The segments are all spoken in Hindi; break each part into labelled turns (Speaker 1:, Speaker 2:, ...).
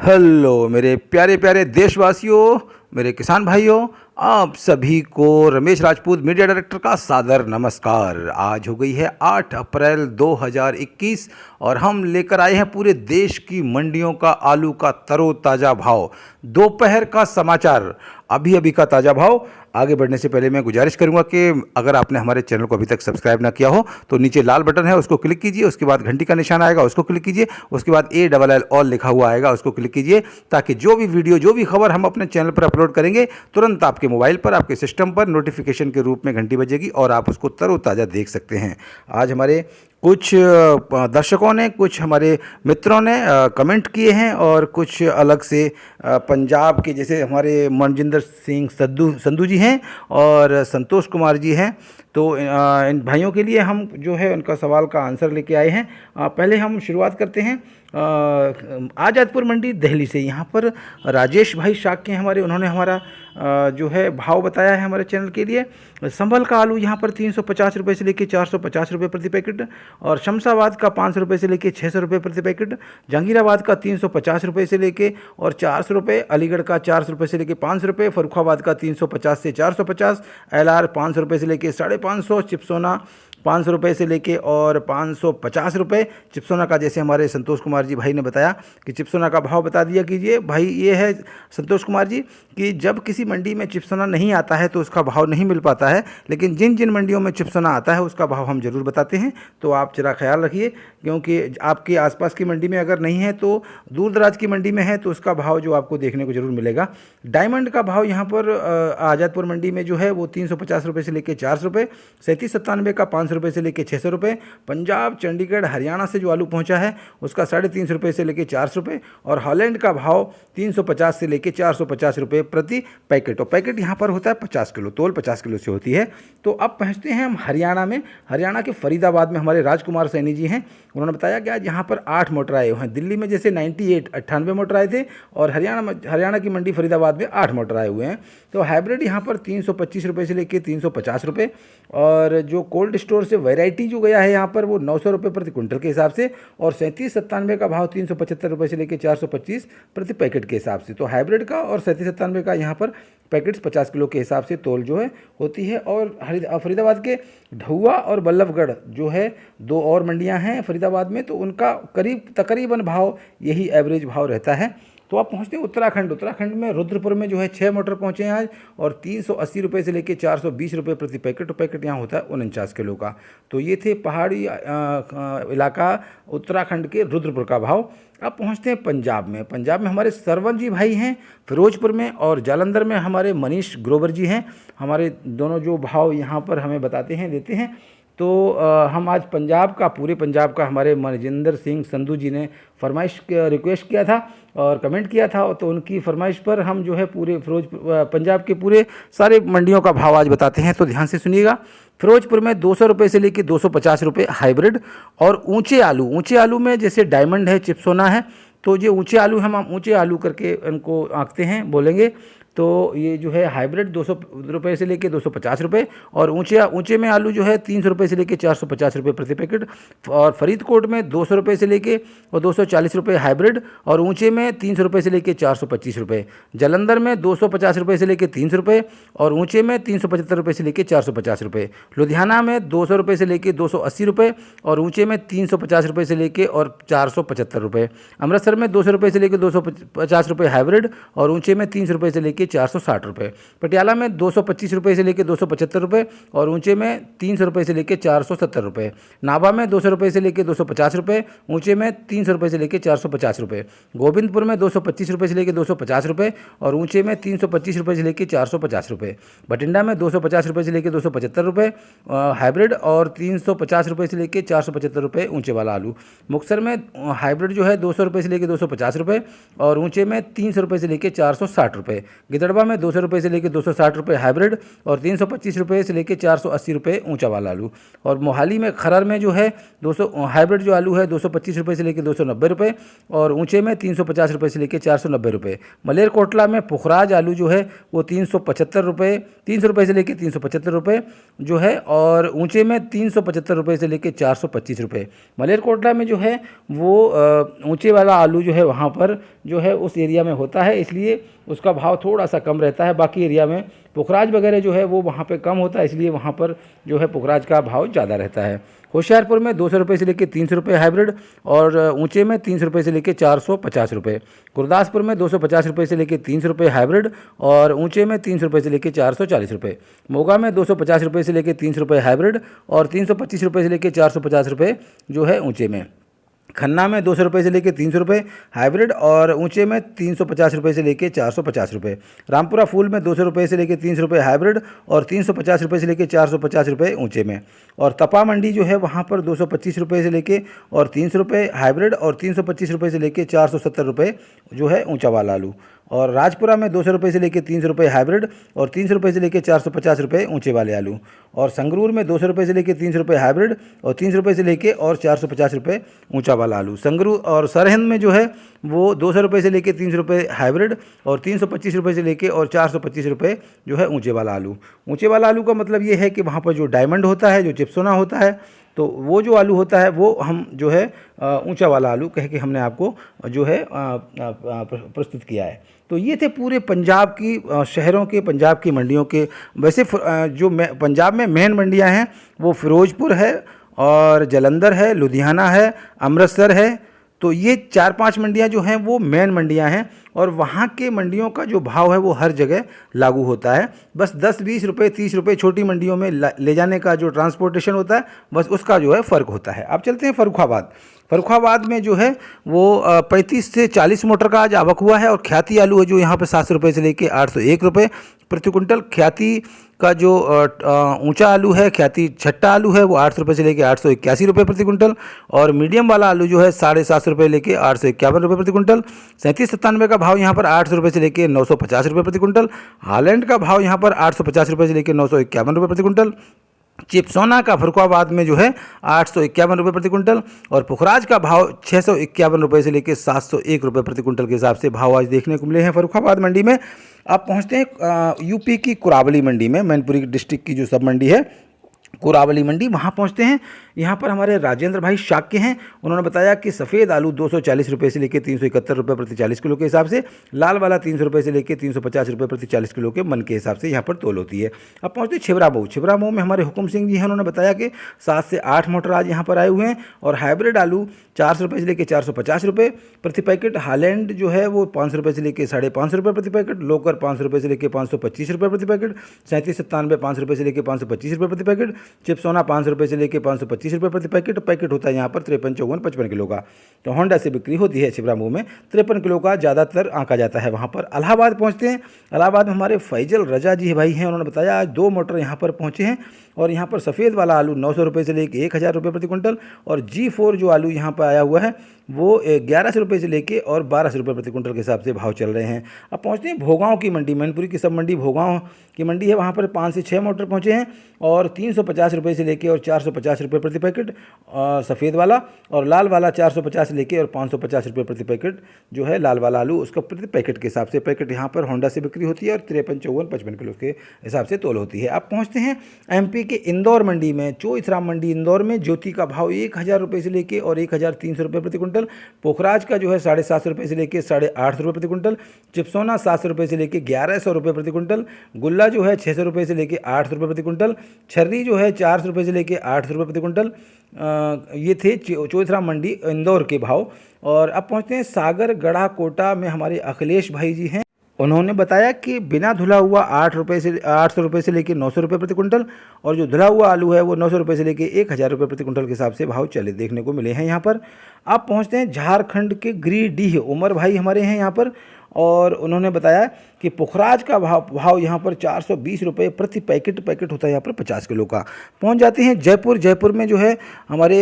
Speaker 1: हेलो मेरे प्यारे प्यारे देशवासियों, मेरे किसान भाइयों, आप सभी को रमेश राजपूत मीडिया डायरेक्टर का सादर नमस्कार। आज हो गई है 8 अप्रैल 2021 और हम लेकर आए हैं पूरे देश की मंडियों का आलू का तरोताज़ा भाव, दोपहर का समाचार, अभी अभी का ताज़ा भाव। आगे बढ़ने से पहले मैं गुजारिश करूंगा कि अगर आपने हमारे चैनल को अभी तक सब्सक्राइब ना किया हो तो नीचे लाल बटन है, उसको क्लिक कीजिए। उसके बाद घंटी का निशान आएगा, उसको क्लिक कीजिए। उसके बाद ALL ऑल लिखा हुआ आएगा, उसको क्लिक कीजिए, ताकि जो भी वीडियो, जो भी खबर हम अपने चैनल पर अपलोड करेंगे तुरंत आपके मोबाइल पर, आपके सिस्टम पर नोटिफिकेशन के रूप में घंटी बजेगी और आप उसको तरोताज़ा देख सकते हैं। आज हमारे कुछ दर्शकों ने, कुछ हमारे मित्रों ने कमेंट किए हैं और कुछ अलग से पंजाब के, जैसे हमारे मनजिंदर सिंह संधू जी हैं और संतोष कुमार जी हैं। तो इन भाइयों के लिए हम जो है उनका सवाल का आंसर लेके आए हैं। पहले हम शुरुआत करते हैं आज़ादपुर मंडी दिल्ली से। यहाँ पर राजेश भाई शाक्य हमारे, उन्होंने हमारा जो है भाव बताया है हमारे चैनल के लिए। संभल का आलू यहाँ पर 350 रुपये से लेकर 450 रुपये प्रति पैकेट, और शमशाबाद का 500 रुपये से लेकर 600 रुपये प्रति पैकेट, जहांगीराबाद का 350 रुपये से लेकर और 400 रुपये, अलीगढ़ का 400 रुपये से लेकर 500 रुपये, फर्रुखाबाद का 350 से 450, LR 500 रुपये से लेकर 550, चिपसोना 500 रुपये से लेके और 550 रुपये। चिपसोना का जैसे हमारे संतोष कुमार जी भाई ने बताया कि चिपसोना का भाव बता दिया कीजिए। भाई ये है संतोष कुमार जी कि जब किसी मंडी में चिपसोना नहीं आता है तो उसका भाव नहीं मिल पाता है, लेकिन जिन जिन मंडियों में चिपसोना आता है उसका भाव हम ज़रूर बताते हैं। तो आप जरा ख्याल रखिए, क्योंकि आपके आसपास की मंडी में अगर नहीं है तो दूर दराज की मंडी में है तो उसका भाव जो आपको देखने को ज़रूर मिलेगा। डायमंड का भाव यहाँ पर आज़ादपुर मंडी में जो है वो 350 रुपये से लेकर 400 रुपये, 3797 का 500 रुपये से लेकर 600 रुपये। पंजाब, चंडीगढ़, हरियाणा से जो आलू पहुंचा है उसका 350 रुपये से लेकर 400 रुपये, और हॉलैंड का भाव 350 से लेकर 450 रुपये प्रति पैकेट। और पैकेट यहाँ पर होता है 50 किलो, तोल 50 किलो से होती है। तो अब पहुँचते हैं हम हरियाणा में। हरियाणा के फरीदाबाद में हमारे राजकुमार सैनी जी हैं, उन्होंने बताया कि आज यहाँ पर 8 मोटर आए हुए हैं। दिल्ली में जैसे 98 मोटर आए थे, और हरियाणा की मंडी फरीदाबाद में 8 मोटर आए हुए हैं। तो हाइब्रिड यहाँ पर 325 रुपये से लेकर 350 रुपये, और जो कोल्ड स्टोर से वैरायटी जो गया है यहाँ पर वो 900 रुपये प्रति क्विंटल के हिसाब से, और 3797 का भाव 375 रुपये से लेकर 425 प्रति पैकेट के हिसाब से। तो हाइब्रिड का और 3797 का यहाँ पर पैकेट्स 50 किलो के हिसाब से तोल जो है होती है। और फरीदाबाद के ढहुआ और बल्लभगढ़ जो है, 2 और मंडियाँ हैं फरीदाबाद में, तो उनका तकरीबन भाव यही एवरेज भाव रहता है। तो आप पहुँचते हैं उत्तराखंड में रुद्रपुर में जो है 6 मोटर पहुँचे हैं आज, और 380 रुपये से लेकर 420 रुपये प्रति पैकेट। तो पैकेट यहाँ होता है 49 किलो का। तो ये थे पहाड़ी इलाका उत्तराखंड के रुद्रपुर का भाव। अब पहुँचते हैं पंजाब में हमारे सरवन जी भाई हैं फिरोजपुर में, और जालंधर में हमारे मनीष ग्रोवर जी हैं। हमारे दोनों जो भाव यहाँ पर हमें बताते हैं, देते हैं। तो हम आज पूरे पंजाब का हमारे मनजिंदर सिंह संधू जी ने रिक्वेस्ट किया था और कमेंट किया था, तो उनकी फरमाइश पर हम जो है पूरे पंजाब के पूरे सारे मंडियों का भाव आज बताते हैं। तो ध्यान से सुनिएगा। फिरोजपुर में 200 रुपये से लेकर 250 रुपये हाइब्रिड, और ऊंचे आलू में जैसे डायमंड है, चिपसोना है, तो ये ऊंचे आलू हम ऊंचे आलू करके उनको आंकते हैं, बोलेंगे। तो ये जो है हाइब्रिड 200 रुपये से लेकर 250 रुपये, और ऊंचे में आलू जो है 300 रुपये से लेकर 450 रुपये प्रति पैकेट। और फरीदकोट में 200 रुपये से लेकर और 240 रुपये हाइब्रिड, और ऊंचे में 300 रुपये से लेकर 425 रुपये। जालंधर में 250 रुपये से लेकर 300 रुपये, और ऊंचे में 375 रुपये से लेकर 450 रुपये। लुधियाना में 200 रुपये से लेकर 280 रुपये, और ऊंचे में 350 रुपये से लेकर और 475 रुपये। अमृतसर में 200 रुपये से लेकर 250 रुपये हाइब्रिड, और ऊंचे में 300 रुपये से लेकर 460 रुपये। पटियाला में 225 रुपये से लेकर 275 रुपये, और ऊंचे में 300 रुपये से लेकर 470 रुपये। नाभा में 200 रुपये से लेकर 250 रुपये, ऊंचे में 300 रुपये से लेकर 450 रुपये। गोविंदपुर में 225 रुपये से लेकर 250 रुपये, और ऊंचे में 325 रुपये से लेकर 450 रुपये। बठिंडा में 250 रुपये से लेकर 275 रुपये हाइब्रिड, और 350 रुपये से लेकर 475 रुपये ऊंचे वाला आलू। मुक्तसर में हाइब्रिड जो है 200 रुपये से लेकर 250 रुपये, और ऊंचे में 300 रुपये से लेकर 460 रुपये। गिदड़बा में 200 रुपये से लेकर 260 रुपये हाइब्रिड और 325 रुपये से लेकर 480 रुपये ऊंचा वाला आलू। और मोहाली में खरर में जो है 200 हाइब्रिड जो आलू है 225 रुपये से लेकर 290 रुपये और ऊंचे में 350 रुपये से लेकर 490 रुपये। मलेरकोटला में पुखराज आलू जो है वो 375 रुपये 300 रुपये से लेकर 375 रुपये जो है और ऊंचे में 375 रुपये से लेकर 425 रुपये। मलेरकोटला में जो है वो ऊंचे वाला आलू जो है वहाँ पर जो है उस एरिया में होता है, इसलिए उसका भाव थोड़ा सा कम रहता है। बाकी एरिया में पुखराज वगैरह जो है वो वहाँ पे कम होता है, इसलिए वहाँ पर जो है पुखराज का भाव ज़्यादा रहता है। होशियारपुर में 200 रुपये से लेकर 300 रुपये हाइब्रिड और ऊंचे में 300 रुपये से लेकर 450 रुपये। गुरदासपुर में 250 रुपये से लेकर 300 रुपये हाइब्रिड और ऊंचे में 300 रुपये से लेकर 440 रुपये। मोगा में 250 रुपये से लेकर 300 रुपये हाइब्रिड और 325 रुपये से लेकर 450 रुपये जो है ऊंचे में। खन्ना में 200 रुपये से लेकर 300 रुपये हाइब्रिड और ऊंचे में 350 रुपये से लेकर 450 रुपये। रामपुरा फूल में 200 रुपये से लेकर 300 रुपये हाइब्रिड और 350 रुपये से लेकर 450 रुपये ऊंचे में। और तपा मंडी जो है वहाँ पर 225 रुपये से लेकर और 300 रुपये हाइब्रिड और 325 रुपये से लेकर 470 रुपये जो है ऊंचा वाला आलू। और राजपुरा में 200 रुपये से लेकर 300 रुपये हाइब्रिड और 300 रुपये से लेकर 450 रुपये ऊंचे वाले आलू। और संगरूर में 200 रुपये से लेकर 300 रुपये हाइब्रिड और 300 रुपये से लेकर और 450 रुपये ऊंचा वाला आलू। संगरूर और सरहिंद में जो है वो 200 रुपये से लेकर 300 रुपये हाइब्रिड और 325 रुपये से लेकर और 425 रुपये जो है ऊंचे वाला आलू। ऊंचे वाला आलू का मतलब ये है कि वहाँ पर जो डायमंड होता है, जो चिप्सोना होता है, तो वो जो आलू होता है वो हम जो है ऊंचा वाला आलू कह के हमने आपको जो है प्रस्तुत किया है। तो ये थे पूरे पंजाब की शहरों के, पंजाब की मंडियों के। वैसे जो पंजाब में मेन मंडियां हैं वो फिरोजपुर है और जलंधर है, लुधियाना है, अमृतसर है। तो ये 4-5 मंडियां जो हैं वो मेन मंडियां हैं और वहाँ के मंडियों का जो भाव है वो हर जगह लागू होता है। बस 10-20 रुपये 30 रुपये छोटी मंडियों में ले जाने का जो ट्रांसपोर्टेशन होता है बस उसका जो है फ़र्क होता है। अब चलते हैं फर्रुखाबाद। फर्रुखाबाद में जो है वो 35 से 40 मोटर का आज आवक हुआ है और ख्याति आलू है जो यहाँ पर 700 रुपये से लेकर 801 रुपये प्रति कुंटल। ख्याति का जो ऊंचा आलू है, ख्याति छट्टा आलू है, वो 800 रुपये से लेकर 881 रुपये प्रति कुंटल। और मीडियम वाला आलू जो है 750 रुपये लेकर 851 रुपये प्रति कुंटल। 3797 का भाव यहाँ पर 800 रुपये से लेकर 950 रुपये प्रति कुंटल। हालैंड का भाव यहाँ पर 850 रुपये से लेकर 951 रुपये प्रति कुंटल। चिप्सोना का फर्रुखाबाद में जो है 851 रुपये प्रति कुंटल और पुखराज का भाव 651 रुपये से लेकर 701 रुपये प्रति कुंटल के हिसाब से भाव आज देखने को मिले हैं फर्रुखाबाद मंडी में। अब पहुंचते हैं यूपी की कुरावली मंडी में, मैनपुरी डिस्ट्रिक्ट की जो सब मंडी है कुरावली मंडी, वहाँ पहुँचते हैं। यहाँ पर हमारे राजेंद्र भाई शाक्य हैं। उन्होंने बताया कि सफ़ेद आलू 240 रुपये से लेकर 371 रुपये प्रति 40 किलो के हिसाब से, लाल वाला 300 रुपये से लेकर 350 रुपये प्रति 40 किलो के मन के हिसाब से यहाँ पर तोल होती है। अब पहुँचते छिबरामऊ। छिबरामऊ में हमारे हुकुम सिंह जी हैं, उन्होंने बताया कि 7 से 8 मोटर आज यहाँ पर आए हुए हैं और हाइब्रिड आलू 400 रुपये से लेकर 450 रुपये प्रति पैकेट। हालैंड जो है वो 500 रुपये से लेकर 550 रुपये प्रति पैकेट। लोकर 500 रुपये से लेकर 525 रुपये प्रति पैकेट। 3797 500 रुपये से लेकर 525 रुपये प्रति पैकेट। चिप्सोना 500 रुपये से लेकर 525 रुपये प्रति पैकेट। पैकेट होता है यहाँ पर 53, 54, 55 किलो का। तो होंडा से बिक्री होती है छिबरामऊ में 53 किलो का ज़्यादातर आंका जाता है वहाँ पर। इलाहाबाद पहुँचते हैं। इलाहाबाद में हमारे फैजल रजा जी भाई हैं, उन्होंने बताया आज 2 मोटर यहाँ पर पहुँचे हैं और यहाँ पर सफ़ेद वाला आलू 900 रुपये से लेकर 1000 रुपये प्रति कुंटल और G4 जो आलू यहाँ पर आया हुआ है वो 1100 रुपये से लेके और 1200 रुपये प्रति कुंटल के हिसाब से भाव चल रहे हैं। अब पहुँचते हैं भोगांव की मंडी, मैनपुरी की सब मंडी भोगांव की मंडी है। वहाँ पर 5 से 6 मोटर पहुँचे हैं और 350 रुपये से लेके और 450 रुपये प्रति पैकेट सफ़ेद वाला और लाल वाला 450 से लेके और 550 रुपये प्रति पैकेट जो है लाल वाला आलू, उसका प्रति पैकेट के हिसाब से पैकेट यहाँ पर होंडा से बिक्री होती है और 53, 54, 55 किलो के हिसाब से तोल होती है। अब पहुँचते हैं MP के इंदौर मंडी में, चोइथराम मंडी इंदौर में। ज्योति का भाव 1000 रुपये से लेके और 1300 रुपये प्रति कुंटल। पोखराज का जो है 750 रुपये से लेके 850 रुपये प्रति कुंटल। चिप्सोना 700 रुपये से लेके 1100 रुपये प्रति कुंटल। गुल्ला जो है 600 रुपये से लेके 800 रुपये प्रति कुंटल। छर्री जो है 400 रुपये से लेके 800 रुपये प्रति कुंटल। ये थे चोइथराम मंडी इंदौर के भाव। और अब पहुँचते हैं सागर गढ़ा कोटा में, हमारे अखिलेश भाई जी हैं। उन्होंने बताया कि बिना धुला हुआ 800 रुपये से लेकर 900 रुपये प्रति कुंटल और जो धुला हुआ आलू है वो 900 रुपये से लेकर 1000 रुपये प्रति कुंटल के हिसाब से भाव चले देखने को मिले हैं यहाँ पर। अब पहुँचते हैं झारखंड के गिरिडीह, उमर भाई हमारे हैं यहाँ पर और उन्होंने बताया कि पुखराज का भाव यहाँ पर 420 रुपये प्रति पैकेट होता है यहाँ पर 50 किलो का। पहुँच जाते हैं जयपुर में जो है हमारे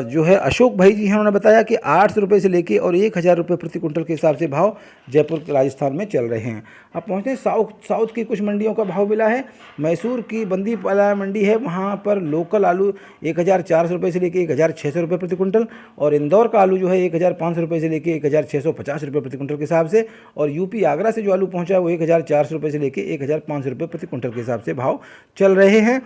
Speaker 1: जो है अशोक भाई जी हैं, उन्होंने बताया कि 800 रुपये से लेके और 1000 रुपये प्रति कुंटल के हिसाब से भाव जयपुर राजस्थान में चल रहे हैं। अब पहुँचते हैं साउथ की कुछ मंडियों का भाव मिला है। मैसूर की बंदीपाला मंडी है, वहाँ पर लोकल आलू 1400 रुपये से लेके 1600 रुपये प्रति कुंटल, और इंदौर का आलू जो है 1500 रुपये से लेके 1650 रुपये प्रति कुंटल के हिसाब से, और यूपी आगरा से जो आलू पहुँचा है वो 1400 रुपये से लेके 1500 रुपये प्रति कुंटल के हिसाब से भाव चल रहे हैं।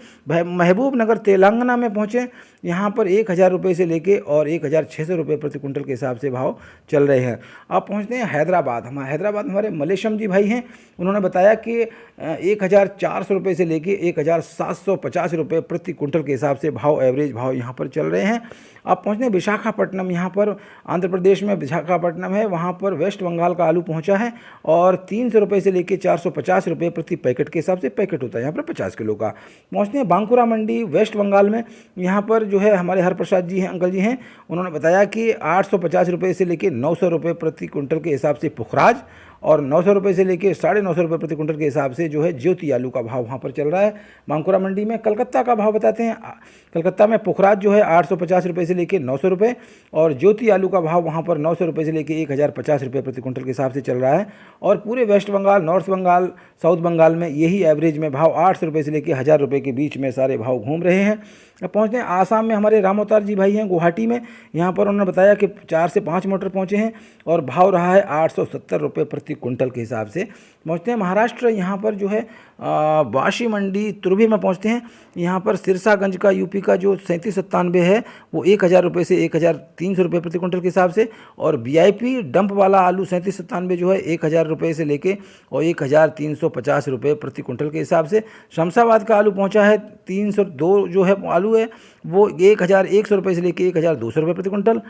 Speaker 1: महबूबनगर तेलंगाना में पहुँचे, यहाँ पर 1000 रुपये से लेके और 1600 रुपये प्रति कुंटल के हिसाब से भाव चल रहे हैं। अब पहुँचते हैं हैदराबाद हमारे मलेशम जी भाई हैं, उन्होंने बताया कि 1400 रुपये से लेके 1750 रुपये प्रति कुंटल के हिसाब से भाव, एवरेज भाव यहाँ पर चल रहे हैं। अब पहुँचते हैं विशाखापट्टनम, यहाँ पर आंध्र प्रदेश में विशाखापट्टनम है, वहाँ पर वेस्ट बंगाल का आलू पहुँचा है और 300 रुपये से लेके 450 रुपये प्रति पैकेट के हिसाब से पैकेट होता है यहाँ पर 50 किलो का। पहुँचते हैं बांकुरा मंडी वेस्ट बंगाल में, यहाँ पर जो है हमारे हरप्रसाद जी हैं, अंकल जी हैं, उन्होंने बताया कि 850 रुपये से लेके 900 रुपये प्रति कुंटल के हिसाब से पुखराज और 900 रुपये से लेके 950 रुपये प्रति कुंटल के हिसाब से जो है ज्योति आलू का भाव वहाँ पर चल रहा है बांकुरा मंडी में। कलकत्ता का भाव बताते हैं। कलकत्ता में पुखराज जो है 850 रुपये से लेके 900 रुपये और ज्योति आलू का भाव वहाँ पर 900 रुपये से लेके 1050 रुपये प्रति कुंटल के हिसाब से चल रहा है। और पूरे west Bengal, north Bengal, south Bengal में यही एवरेज में भाव 800 रुपये से लेके 1000 रुपये के बीच में सारे भाव घूम रहे हैं। अब पहुँचते हैं आसाम में, हमारे राम अवतार जी भाई हैं गुवाहाटी में, यहाँ पर उन्होंने बताया कि 4 से 5 मोटर पहुँचे हैं और भाव रहा है 870 रुपये प्रति कुंटल के हिसाब से। पहुँचते हैं महाराष्ट्र, यहाँ पर जो है वाशी मंडी तुर्भी में पहुँचते हैं, यहाँ पर सिरसागंज का यूपी का जो 3797 है वो 1000 रुपये से 1300 रुपये प्रति कुंटल के हिसाब से, और वीआईपी डंप वाला आलू 3797 जो है 1000 रुपये से लेके और 1350 रुपये प्रति कुंटल के हिसाब से। शमशाबाद का आलू पहुँचा है 302 जो है आलू है वो 1100 रुपये से लेके 1200 रुपये प्रति कुंटल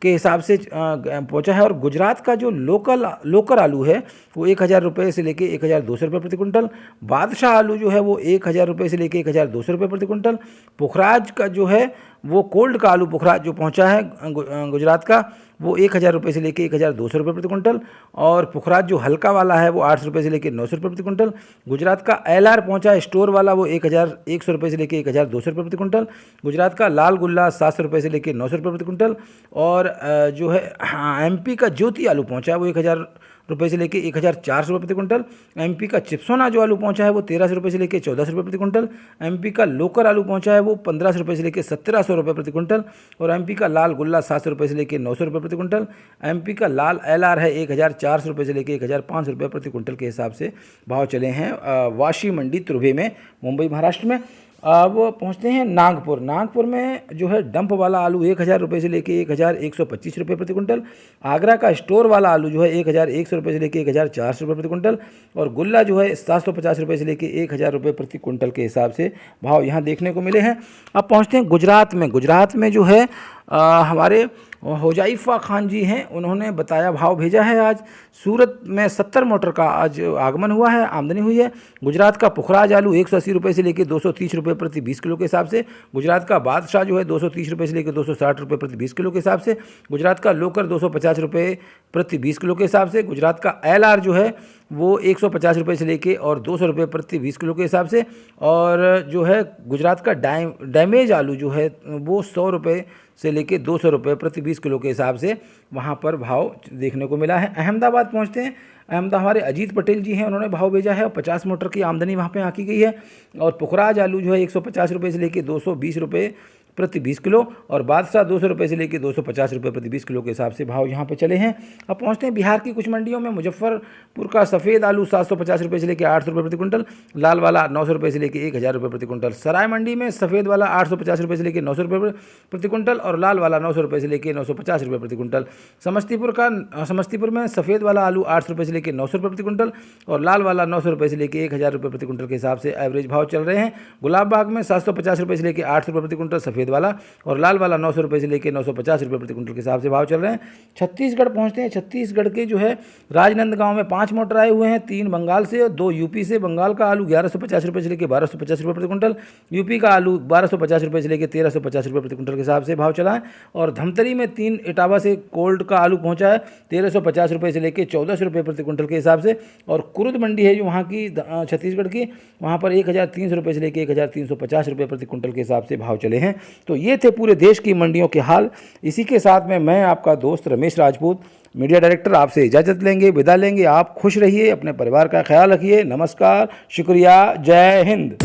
Speaker 1: के हिसाब से पहुंचा है। और गुजरात का जो लोकल आलू है वो 1000 रुपये से लेके 1200 रुपये प्रति कुंटल। बादशाह आलू जो है वो 1000 रुपये से लेके 1200 रुपये प्रति कुंटल। पुखराज का जो है वो कोल्ड का आलू पुखराज जो पहुंचा है गुजरात का वो 1000 रुपये से लेके 1200 रुपये प्रति कुंटल, और पुखराज जो हल्का वाला है वो 800 रुपये से लेके 900 रुपये प्रति कुंटल। गुजरात का एलआर पहुंचा है स्टोर वाला वो 1100 रुपये से लेके 1200 रुपये प्रति कुंटल। गुजरात का लाल गुल्ला 700 रुपये से लेके 900 रुपये प्रति कुंटल। और जो है एमपी का ज्योति आलू पहुंचा है वो 1000 रुपये से लेके 1400 रुपये प्रति कुंटल। एमपी का चिप्सोना जो आलू पहुंचा है वो 1300 रुपये से लेके 1400 रुपये प्रति कुंटल। एमपी का लोकल आलू पहुंचा है वो 1500 रुपये से लेके 1700 रुपये प्रति कुंटल। और एमपी का लाल गुल्ला 700 रुपये से लेके 900 रुपये प्रति कुंटल। एमपी का लाल एलआर है 1400 रुपये से लेके 1500 रुपये प्रति कुंटल के हिसाब से भाव चले हैं वाशी मंडी तुर्भे में, मुंबई महाराष्ट्र में। अब पहुंचते हैं नागपुर में जो है डंप वाला आलू 1000 रुपये से लेके 1125 रुपये प्रति कुंटल। आगरा का स्टोर वाला आलू जो है 1100 रुपये से लेके 1400 रुपये प्रति कुंटल। और गुल्ला जो है 750 रुपये से लेके 1000 रुपये प्रति कुंटल के हिसाब से भाव यहाँ देखने को मिले हैं। अब पहुँचते हैं गुजरात में जो है हमारे हुजैफा खान जी हैं, उन्होंने बताया भाव भेजा है। आज सूरत में 70 मोटर का आज आगमन हुआ है, आमदनी हुई है। गुजरात का पुखराज आलू 180 रुपये से लेकर 230 रुपये प्रति 20 किलो के हिसाब से। गुजरात का बादशाह जो है 230 रुपये से लेकर 260 रुपये प्रति 20 किलो के हिसाब से। गुजरात का लोकर 250 रुपये प्रति 20 किलो के हिसाब से। गुजरात का एलआर जो है वो 150 रुपये से लेके और 200 रुपये प्रति 20 किलो के हिसाब से। और जो है गुजरात का डैमेज आलू जो है वो 100 रुपये से लेके 200 रुपये प्रति 20 किलो के हिसाब से वहाँ पर भाव देखने को मिला है। अहमदाबाद पहुँचते हैं। अहमदाबाद हमारे अजीत पटेल जी हैं, उन्होंने भाव भेजा है और 50 मोटर की आमदनी वहाँ पे आकी गई है। और पुखराज आलू जो है 150 रुपये से लेके 220 रुपये प्रति 20 किलो और बादशाह 200 रुपये से लेकर 250 रुपये प्रति 20 किलो के हिसाब से भाव यहाँ पे चले हैं। अब पहुँचते हैं बिहार की कुछ मंडियों में। मुजफ्फरपुर का सफ़ेद आलू 750 रुपये से लेकर 800 रुपये प्रति कुंटल। लाल वाला 900 रुपये से लेकर 1000 रुपये प्रति कुंटल। सराय मंडी में सफ़ेद वाला 850 रुपये से लेकर 900 रुपये प्रति कुंटल और लाल वाला 900 रुपये से लेकर 950 रुपये प्रति कुंटल। समस्तीपुर में सफ़ेद वाला आलू 800 रुपये से लेकर 900 रुपये प्रति कुंटल और लाल वाला 900 रुपये से लेकर 1000 रुपये प्रति कुंटल के हिसाब से एवरेज भाव चल रहे हैं। गुलाब बाग में 750 रुपये से लेकर 800 रुपये प्रति कुंटल सफ़ेद वाला, और लाल वाला 900 रुपये से लेकर 950 रुपये प्रति कुंटल के हिसाब से भाव चल रहे हैं। छत्तीसगढ़ पहुँचते हैं। छत्तीसगढ़ के जो है राजनांदगांव में 5 मोटर आए हुए हैं, 3 बंगाल से और 2 यूपी से। बंगाल का आलू 1150 रुपये से लेकर 1250 रुपये प्रति कुंटल, यूपी का आलू 1250 रुपये से लेकर 1350 रुपये प्रति कुंटल के हिसाब से भाव चला है। और धमतरी में 3 इटावा से कोल्ड का आलू पहुंचा है 1350 रुपये से लेकर 1400 रुपये प्रति कुंटल के हिसाब से। और कुरुद मंडी है जो वहाँ की छत्तीसगढ़ की, वहाँ पर 1300 रुपये से लेकर 1350 रुपये प्रति कुंटल के हिसाब से भाव चले हैं। तो ये थे पूरे देश की मंडियों के हाल। इसी के साथ में मैं आपका दोस्त रमेश राजपूत, मीडिया डायरेक्टर, आपसे इजाज़त लेंगे, विदा लेंगे। आप खुश रहिए, अपने परिवार का ख्याल रखिए। नमस्कार, शुक्रिया, जय हिंद।